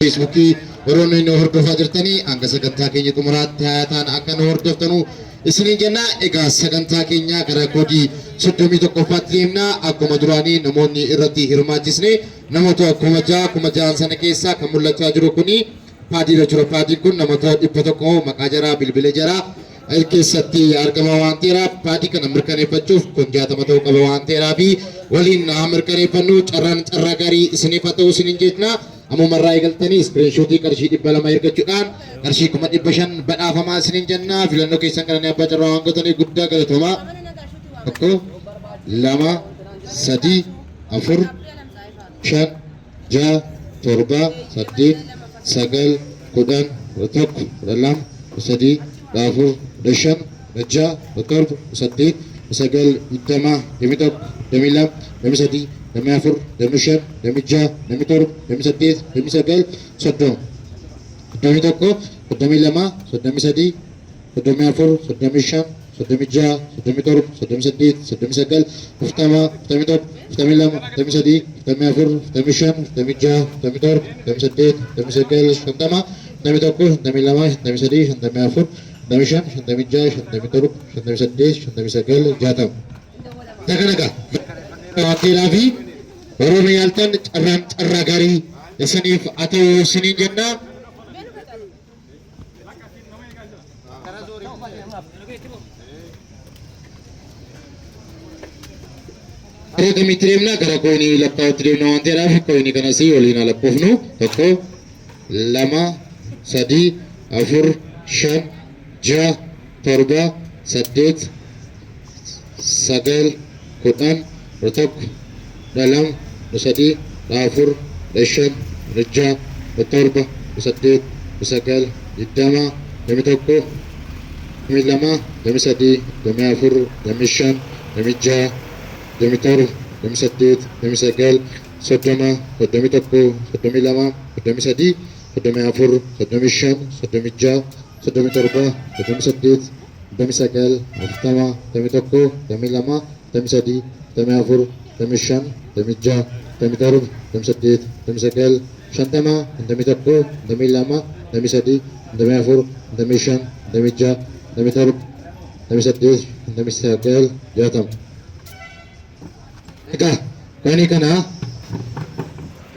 Facebookii Oromoon hordofaa jirtanii hanga sagantaa keenya xumuraatti hayataan akka nu hordoftanu isiniin jenna. Egaa sagantaa keenya gara koodii 31ffaatti deemna. Akkuma duraanii namoonni irratti hirmaachisne namoota akkuma ja'an sana keessaa kan mul'achaa jiru kuni paadiirra jira. Paadiin kun namoota 100 maqaa jaraa bilbila jaraa keessatti argama waan ta'eef paadii kana mirkaneeffachuuf kun 60 ta'uu qaba waan ta'eef waliin mirkaneeffannu carraa gaarii isiniif haa ta'u isiniin jenna. Amma marraa eegaltanii screenshot qarshii 200 ergachuudhaan qarshii 500 badhaafamaa isiniin jenna. Filannoo keessan kana abbaa carraa waan gootanii guddaa galatoomaa. 1 2 3 4 5 6 7 8 9 10 11 12 13 14 15 16 17 18 19 20 21 22 23 24 25 26 27 28 29 30 31 32 33 34 35 36 37 38 39 40 41 42 43 44 45 46 47 48 49 50 51 52 53 54 55 56 57 58 59 60 Takanaga Wakila fi Oromiyaa tan carraa gaarii isiniif haa ta'u isiniin jenna. Gara kamitti deemna? Gara koinii lakkaa'utti deemna waan ta'eedhaaf koinii kanas waliin haa lakkoofnu. 1 2 3 4 5 6 7 8 9 10 11 dalam sadi dafur dashan reja betorba besadit besagal idama demi toko demi lama demi sadi demi afur demi shan demi ja demi tor demi sadit demi sagal sodoma demi toko demi lama demi sadi demi afur demi shan demi ja demi torba demi sadit demi sagal pertama demi toko demi lama demi sadi demi afur demi shan demi ja demi torba demi sadit demi sagal shantama demi toko demi lama demi sadi demi afur demi shan demi ja demi torba demi sadit demi sagal jatam. Eka kani kana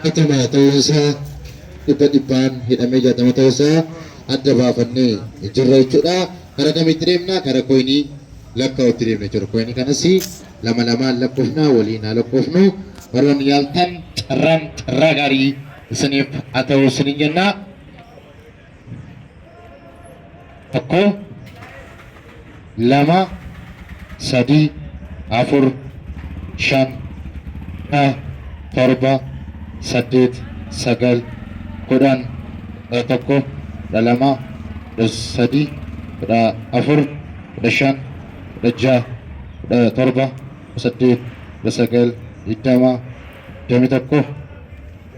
atama tausa iban hidame jatama tausa adda baafanne jirra jechuudha. Kara kamitti deemna? Kara koinii lakkaa'utti deemna jechuudha. Koinii kanas lama lakkoofna waliin haa lakkoofnu. Warroon yaaltan carraa gaarii isiniif haa ta'u isiniin jenna. 1 2 3 4 5 7 8 9 10 11 12 13 14 15 16 17 18 19 20 demi toko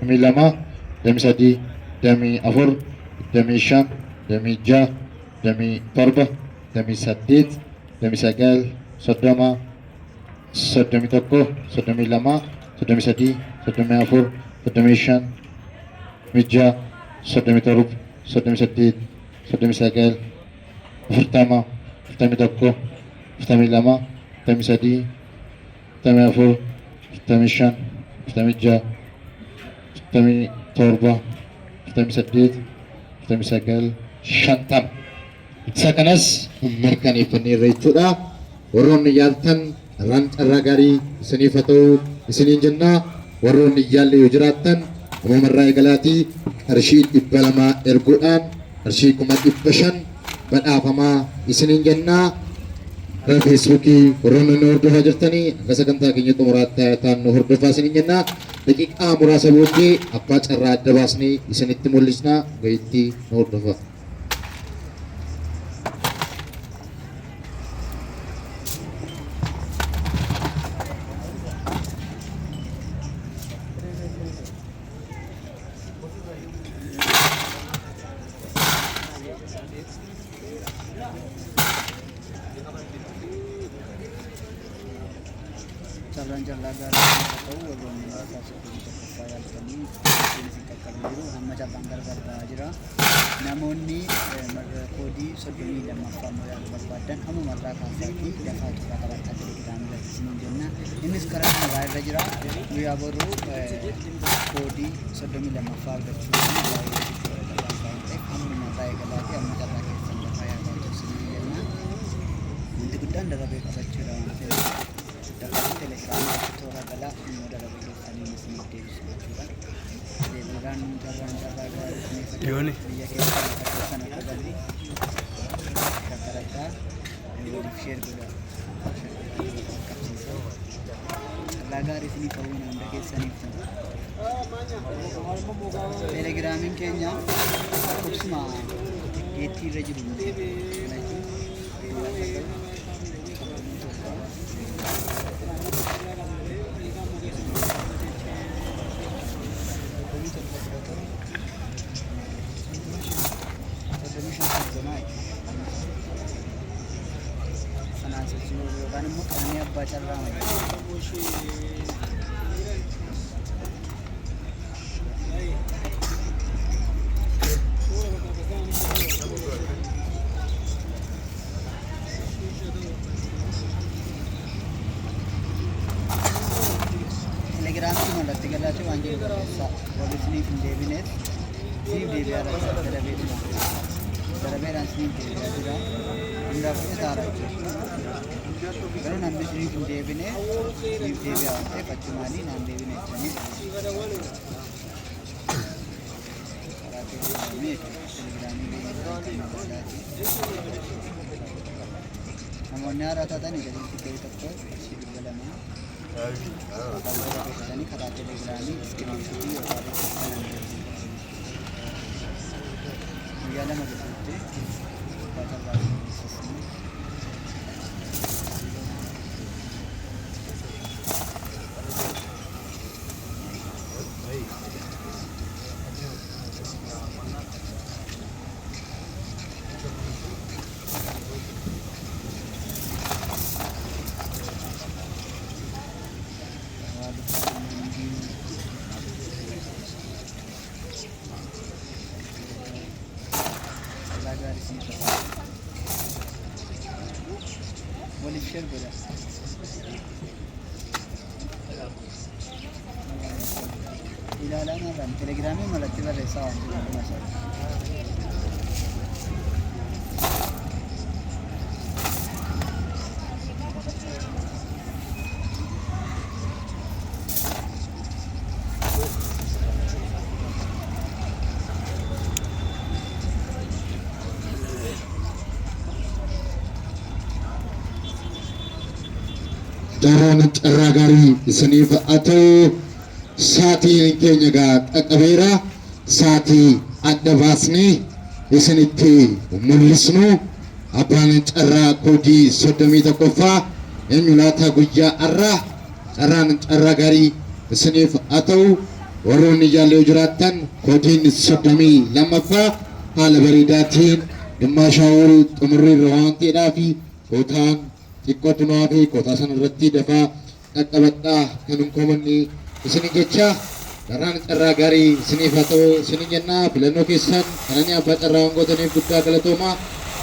demi lama demi sadi demi afur demi shan demi ja demi torba demi sadit demi sagal sodoma sodomi toko sodomi lama sodomi sadi sodomi afur sodomi shan sodomi ja sodomi torba sodomi sadit sodomi sagal pertama pertama toko pertama lama pertama sadi pertama afur pertama shan pertama ja pertama torba pertama sadit pertama sagal shantam sakanas mirkaneeffanneerra jechuudha. Warroonni yaaltan carraa gaarii isiniif haa ta'u isiniin jenna. Warroonni yaalle yoo jiraattan ammarraa eegalaatii qarshii 200 erguudhaan qarshii 500 badhaafamaa isiniin jenna. Facebookii warroonni nu hordofaa jirtanii hanga sagantaa keenya xumuraatti hayataan nu hordofaa isiniin jenna. Daqiiqaa muraasa booddee abbaa carraa adda baasnee isinitti mul'isna. Gayitti nu hordofaa. carraan callaa gaarii ta'u warroonni taasifamuu tokkoffaa yaaltanii seensi qaqqabee jiru amma carraan gargar ba'aa jira. Namoonni koodii 32ffaa immoo yaaluu barbaadan hammumarraa kaasaatii dafaa turaa qabataa telegiraamii irratti jenna. Innis karaa kanarraa irra jira. Guyyaa boruu koodii 32ffaa argachuudhaan baay'ee hammumarraa eegalaati amma carraa keessan dafaa yaalaa tursiin jenna. Wanti guddaan darabee qabachuudha waan ta'eef dafaa telegiraamii toora galaa immoo darabee keessanii isin deebisu jechuudha. Deebiiraan carraa gaarii Yoni. biyya keessa sana qabanii kakarataa waliif sheer godha qabsiisa. Carraa gaarii isinii ta'uu hunda keessaniif ta'u. Telegiraamiin keenya akkuma geettii irra jiru yookaan immoo qaamni abbaa carraa telegiraamii malatti galaatee waan jiru barreessaa warri isiniif hin deebineef isiniif deebi'aa darabeedhaan isiniif deebi'aa jira hundaaf isaara jechuudha. Garuu namni isiniif hin deebine isiniif deebi'aa waan ta'eef achumaanii naan deebine jettanii karaa telegiraamii namoonni haaraa taatanii gaditti ta'e tokko ishee dhibba lamaa karaa telegiraamii iskiriiptii yookaan guyyaa lama keessatti uffata baay'ee keessatti waliif sheer godha. Ilaalaa marraan telegiraamii malatti barreessaa waan jiru Carraan carraa gaarii isiniif haa ta'u. Saatiin keenya qaqqabeera. Saatii adda baasnee isinitti mul'isnu. Abbaan carraa koodii 31ffaa eenyu laata guyyaa har'aa. Carraan carraa gaarii isiniif haa ta'u. Warroonni jaallee jiraattan koodiin 32ffaa haala bareedaatiin dhimma shaawul xumurriirra waan ta'eedhaaf kootaan xiqqootu nuuf kootaa sana irratti dafaa qaqqabadhaa kan hin komanne isin jecha carraan carraa gaarii isiniif haa ta'u isin jennaa filannoo keessan kananii abbaa carraa waan gootaniif guddaa galatoomaa.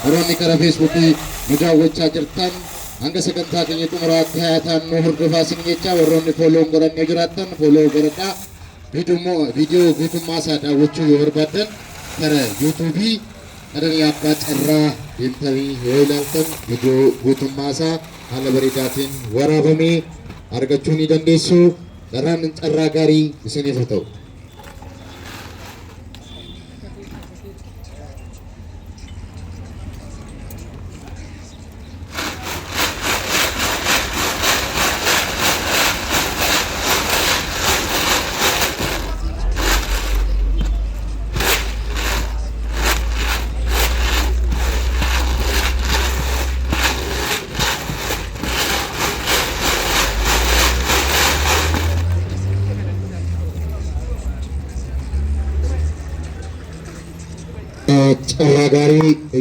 Warroonni karaa feesbuukii nu daawwachaa jirtan hanga sagantaa keenya xumuraatti hayaataan nu hordofaa isin jecha warroonni fooloo godhannee jiraattan fooloo godhadhaa. Viidiyoo guutummaa isaa daawwachuu yoo barbaadan karaa yuutuubii kadhanii abbaa carraa deemtanii yoo ilaaltan viidiyoo guutummaa isaa haala bareedaatiin waraabamee argachuu ni dandeessu. Carraan carraa gaarii isiniif haa ta'u.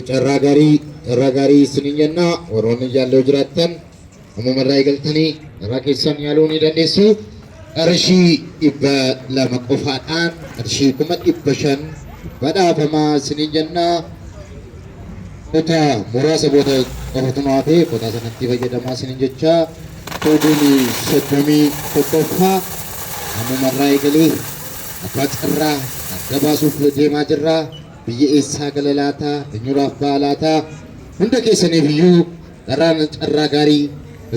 carraa gaarii isiniin jenna. Warroonni jaallee jiraattan ammumarraa eegaltanii rakisan yaluni dandeessu qarshii 200 qofaadhaan qarshii 500 badhaafamaa isiniin jenna. Kota muraasa booda qofatu naafee kota sanatti fayyadamaa isiniin jecha koodiin 31ffaa ammumarraa eegalee abbaa carraa adda baasuuf deemaa jirra. Biyya eessaa gala laataa eenyuraaf ba'a laataa hunda keessaniif iyyuu carraa gaarii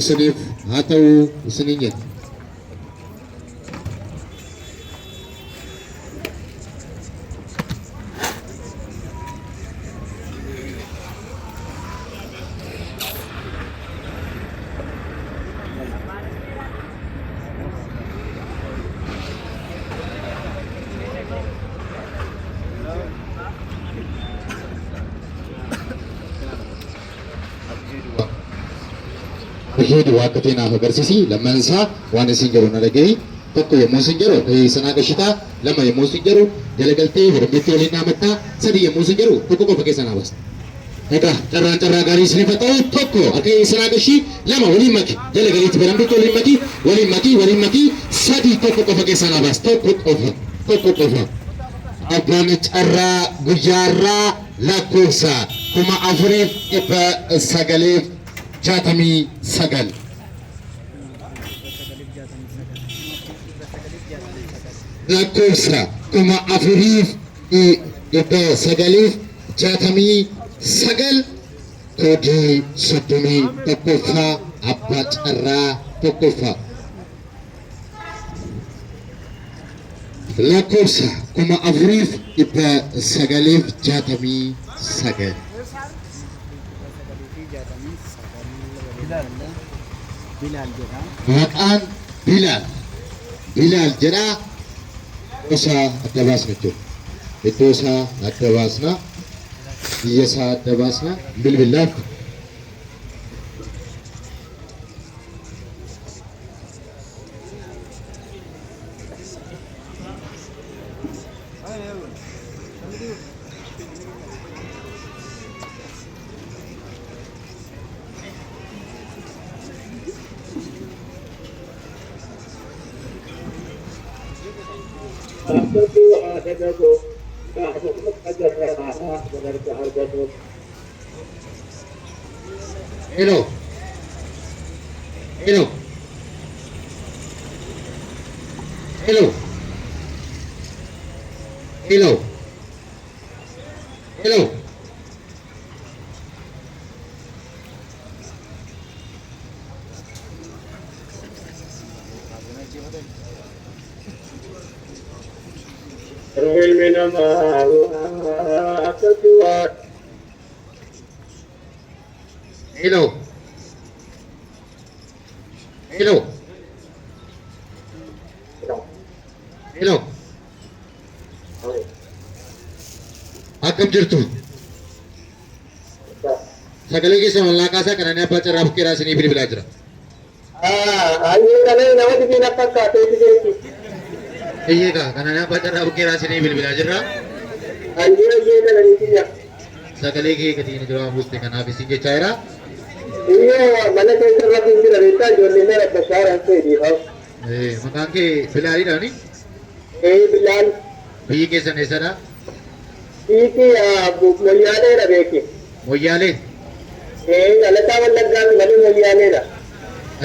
isiniif haa ta'u isiniin jenna. Bihee duwwaa akka ta'e naaf agarsiisi. Lammaan isaa waan isin jedhu na dhagahi. Tokko yommuu isin jedhu sanaa gashitaa. Lama yommuu isin jedhu galagaltee horombeetti waliin dhaamattaa. Sadi yommuu isin jedhu tokko qofa keessa naa baasta. Egaa carraa gaarii isiniif haa ta'u. Tokko akka sanaa gashii. Lama waliin maki galagaliitti barambitti waliin maki. Sadi tokko qofa keessa naa baasta. Tokko qofa. Abbaan carraa guyyaarraa lakkoofsa 4,969 lakkoofsa 4,969 koodii 31ffaa abbaa carraa tokkoffaa. Lakkoofsa 4,969 maqaan Bilaal jedhaa. Isaa adda baasna jechuudha. Iddoo isaa adda baasna, biyya isaa adda baasna, bilbilaaf Hello. Akkam jirtu? Sagalee keessa mallaqaa isaa kanaan abbaa carraa bukkeeraa isinii bilbilaa jira. Ayyee kalee namatti bina fakkaatee fideetti. Eeyyega kanaan abbaa carraa bukkeeraa isinii bilbilaa jirra. Ayyee kananiitiyya. Sagalee kee gatiin jiraa buuste kanaaf isin jechaa jira. Iyyoo mana keessa irratti hin jira beektaa ijoolleen dhala bashaaraan fedhii haa. Maqaan kee Bilaaliidhaani? Bilaal. Biyyi keessan eessadha? Biyyi Moyyaalee beeki. Moyyaalee? Dhalataa Wallaggaan malee Moyyaaleedha.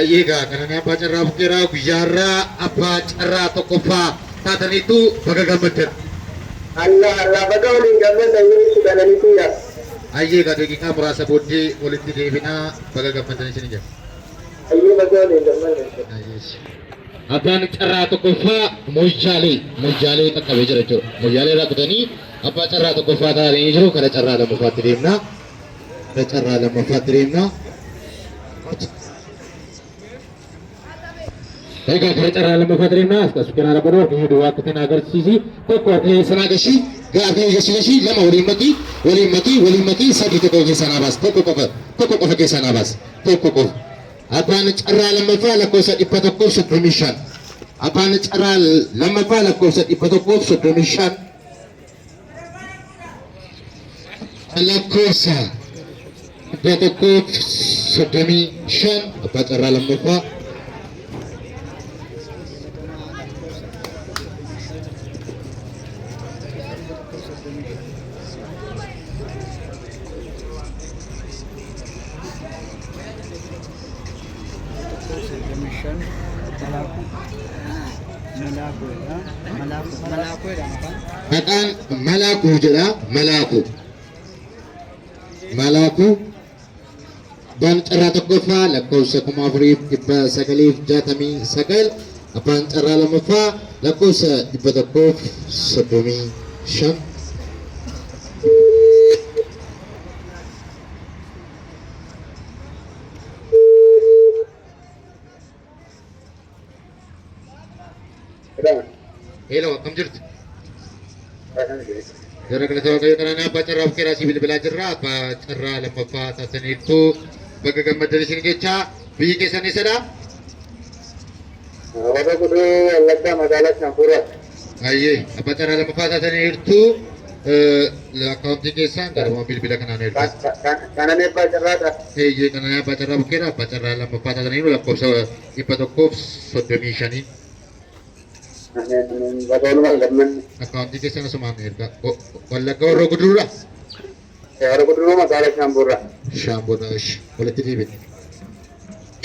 Eeyyega kanaan abbaa carraa bukkeeraa guyyaarraa abbaa carraa tokkoffaa taataniitu baga gammaddan. Allah baga waliin gammaddan jiru kananiitiyya. Eeyyega daqiiqaa muraasa booddee walitti deebinaa baga gammaddan isin jedha. Ayyee baga waliin gammaddan. Abbaan carraa tokkoffaa Moyyaalee qaqqabee jira jechuudha. Moyyaalee irraa kutanii abbaa carraa tokkoffaa taa'anii jiru. Kana carraa lammaffaatti deemna. Egaa kana carraa lammaffaatti deemna. As kenaa rabbadoo biyya duwwaa akka ta'e agarsiisi. Tokko akka sanaa gashii gaafii gashii lama waliin makii sadii tokko keessaa naa baas. Tokko qofa keessaa naa baas. Abbaan carraa lammaffaa lakkoofsa 135. Abbaan carraa lammaffaa lakkoofsa 135. Lakkoofsa 135 abbaa carraa lammaffaa Mission Malaku Maqaan Malaakuu jedha. Malaakuu abbaan carraa tokkoffaa lakkoofsa 4969, abbaan carraa lammaffaa lakkoofsa 135. Hello, akkam jirtu? Jara kana ta'uu qayyoo kanaan abbaa carraa of keeraa sibiila bilaa jirra. Abbaa carraa lammaffaa taasisaniirtu bakka gammaddan isin jecha biyyi keessan eessadha? Warra Guduu Wallaggaa magaalaa Shaamburaa. Ayyee abbaa carraa lammaffaa taasisaniirtu akkaawuntii keessaan garuma bilbila kanaan erga. Kanan eebbaa carraadha. Eeyyee kanaan abbaa carraa bukkeera. Abbaa carraa lammaffaa taasisaniiru lakkoofsa 135. Bagoonuma gammanni. Akkaawuntii keessan asumaan erga. Wallaggaa Horroo Guduruudha? Warra Guduu magaalaa Shaamburaa. Shaamburaa walitti deebiin.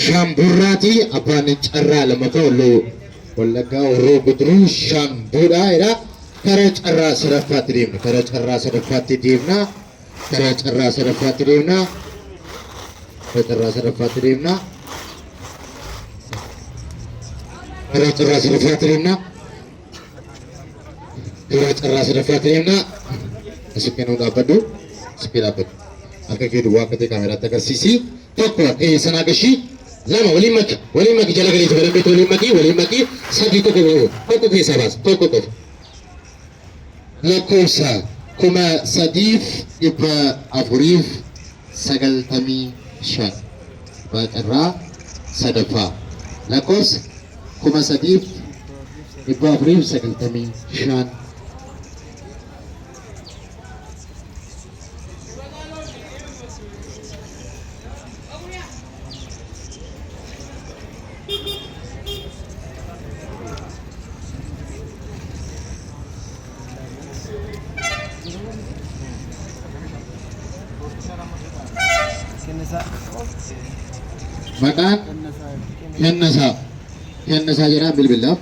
Shaamburraati abbaan carraa lammaffaa Wallaggaa Horroo Guduruu Shaamburaa jedha. Karaa carraa sadaffaatti deemna. Karaa carraa sadaffaatti deemna. Karaa carraa sadaffaatti deemna. Karaa carraa sadaffaatti deemna. Karaa carraa sadaffaatti deemna. Karaa carraa sadaffaatti deemna. Asii kennuu dhaabbadhu. Asii dhaabbadhu. Harka kee duwwaa akka ta'e kaameraatti agarsiisi. Tokko akka sanaa gashii. Lama waliin maki jala galeessa balambeetu waliin maki sadii tokko keessaa baasa tokko qofa. Lakkoofsa 3495 abbaa carraa sadaffaa. Lakkoofsa 3495. Maqaan Kennasaa jedhama bilbilaaf.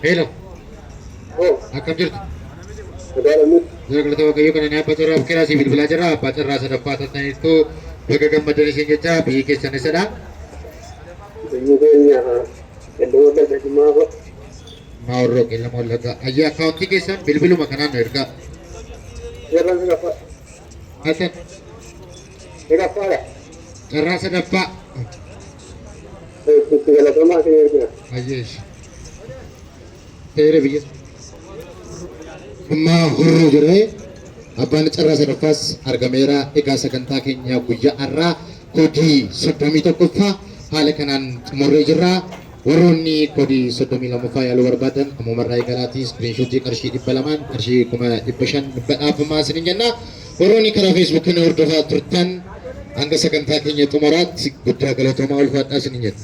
Hello. Akkam jirtu? Jara waaqayyo kana ni abbaa carraa of keeraa siif bilbilaa jira. Abbaa carraa sadaffaa taasisaniirtu bakka gammaddan isin jecha biyyi keessan eessadha? Biyyi keenya Qellem Wallaggaa Jimmaa. Maawurroo Qellem Wallaggaa. Ayyee akkaawuntii keessan bilbiluma kanaan nu ergaa. Jarraan sadaffaa. Hasan Sadaffaadha. carraa sadaffaa. Itti galatamaa isin ergina. Ayyee teere biyya. Amma horroo jedhee abbaan carraa sadaffaas argameera. Egaa sagantaa keenya guyyaa har'aa koodii 31ffaa haala kanaan xumurree jirra. Warroonni koodii 32ffaa yaaluu barbaadan ammumarraa eegalaatii iskiriinshotii qarshii 200 qarshii 500 badhaafamaa isiniin jenna. Warroonni karaa feesbuukii hordofaa turtan hanga sagantaa keenya xumuraatti guddaa galatoomaa ulfaadhaa isiniin jenna.